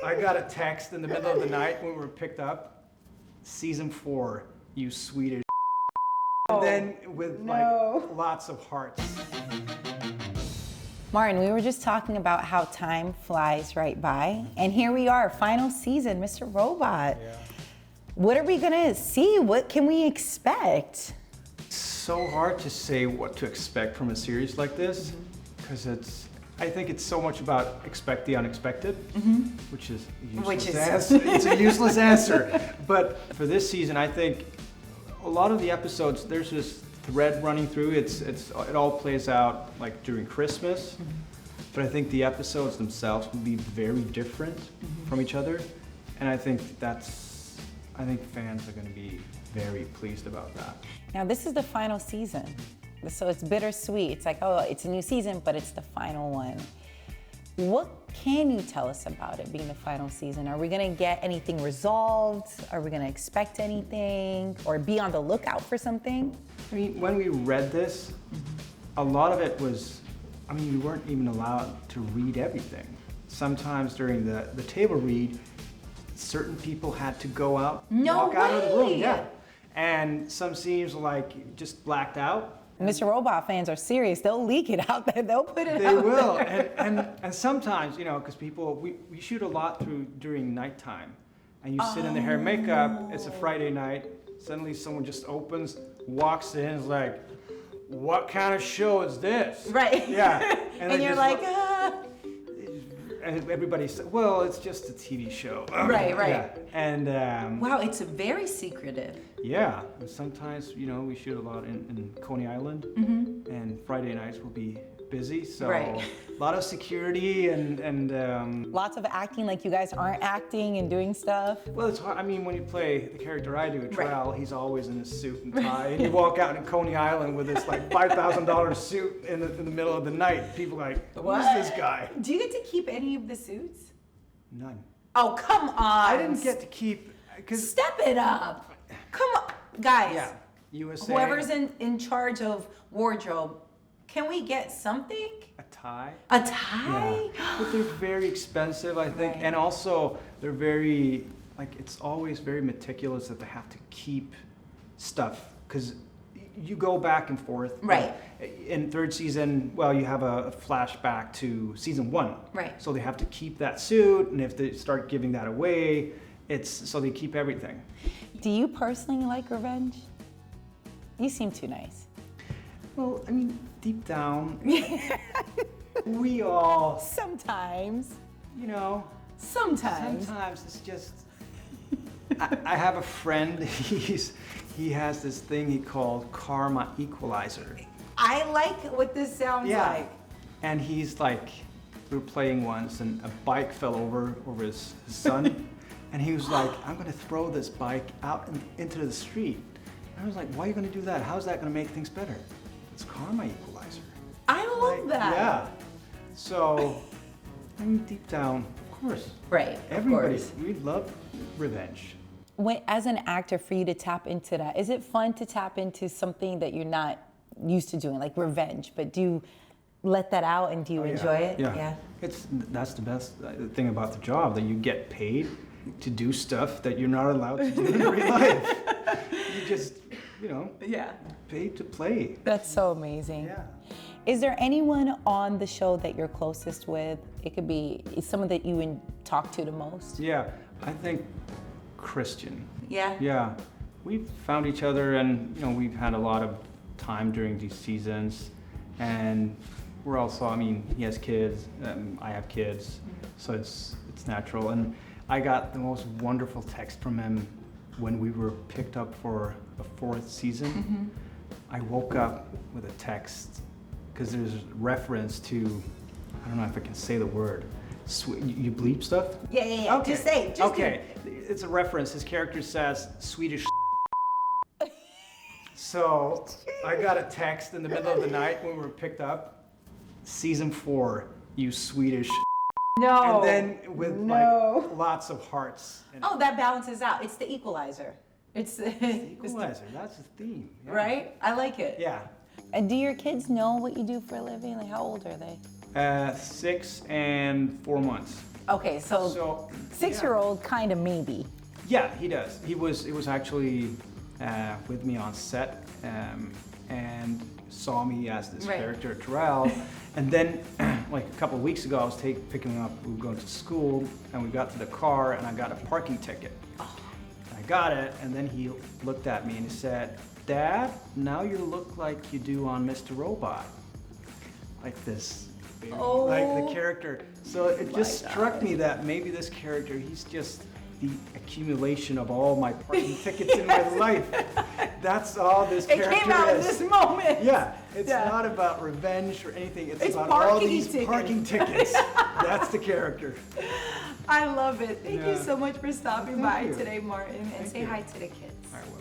I got a text in the middle of the night when we were picked up. Season 4, you Swedish. And then with like lots of hearts. Martin, we were just talking about how time flies right by, and here we are, final season, Mr. Robot. Yeah. What are we gonna see? What can we expect? It's so hard to say what to expect from a series like this, because I think it's so much about expect the unexpected, which is a useless answer. It's a useless answer. But for this season, I think a lot of the episodes, there's this thread running through. It all plays out like during Christmas, but I think the episodes themselves will be very different from each other, and I think fans are going to be very pleased about that. Now this is the final season, so it's bittersweet. It's like, oh, it's a new season, but it's the final one. What can you tell us about it being the final season? Are we gonna get anything resolved? Are we gonna expect anything or be on the lookout for something? I mean, when we read this, a lot of it was, I mean, you weren't even allowed to read everything. Sometimes during the table read, certain people had to go out, walk out of the room. Yeah. And some scenes like just blacked out. Mr. Robot fans are serious. They'll leak it out there. They'll put it out. They will. And sometimes, you know, because people, we shoot a lot during nighttime. And you sit in the hair and makeup, it's a Friday night, suddenly someone just opens, walks in, is like, what kind of show is this? Right. Yeah. And you're like, And everybody said, well, it's just a TV show. Right. Yeah. And wow, it's very secretive. yeah, and sometimes, you know, we shoot a lot in Coney Island, and Friday nights will be busy, so a lot of security and lots of acting like you guys aren't acting and doing stuff. well, it's hard. I mean, when you play the character I do, Trell, he's always in a suit and tie, and you walk out in Coney Island with this like $5,000 suit in the middle of the night. People are like, who's this guy? Do you get to keep any of the suits? None. Oh, come on. I didn't get to keep, because Step it up. Come on, guys. yeah, USA. Whoever's in charge of wardrobe, can we get something? A tie. A tie? Yeah. But they're very expensive, I think, Right. and also they're very, like, it's always very meticulous that they have to keep stuff, because you go back and forth. Right. In third season, well, you have a flashback to season 1. Right. So they have to keep that suit, and if they start giving that away, so they keep everything. Do you personally like revenge? You seem too nice. Well, I mean, deep down, we all, Sometimes. you know, Sometimes. sometimes it's just, I have a friend, he has this thing he called karma equalizer. I like what this sounds like. And he's like, we were playing once and a bike fell over his son. And he was like, I'm gonna throw this bike out into the street. And I was like, why are you gonna do that? How's that gonna make things better? It's karma equalizer. I love that. Yeah. So, I mean, deep down, of course. Right. Everybody, Of course. we love revenge. As an actor, for you to tap into that, is it fun to tap into something that you're not used to doing, like revenge? But do you let that out and do you enjoy it? Yeah. That's the best thing about the job, that you get paid to do stuff that you're not allowed to do in real life. You just, you know, paid to play. That's so amazing. Yeah. Is there anyone on the show that you're closest with? It could be someone that you talk to the most. Yeah, I think Christian. Yeah. Yeah, we've found each other, and you know, we've had a lot of time during these seasons, and we're also, I mean, he has kids, I have kids, so it's natural. And I got the most wonderful text from him when we were picked up for a 4th season. I woke up with a text, because there's reference to, I don't know if I can say the word, you bleep stuff? Yeah. Okay. Just say it. It's a reference. His character says Swedish. So I got a text in the middle of the night when we were picked up. Season 4, you Swedish. No. And then with like lots of hearts. Oh, that balances out. It's the equalizer. It's the Equalizer. That's the theme. Yeah. Right? I like it. Yeah. And do your kids know what you do for a living? Like, how old are they? 6 and 4 months. Okay, so 6-year-old kind of maybe. Yeah, he does. He was actually with me on set and saw me as this character, Terrell. And then, like a couple of weeks ago, I was picking him up. We were going to school, and we got to the car, and I got a parking ticket. And I got it, and then he looked at me and he said, "Dad, now you look like you do on Mr. Robot." Like this, like the character. So it just struck me that maybe this character, he's just the accumulation of all my parking tickets in my life. That's all this character is. It came out in this moment. Yeah, it's not about revenge or anything. It's about all these parking tickets. That's the character. I love it. Thank you so much for stopping by today, Martin, and say hi to the kids. I will.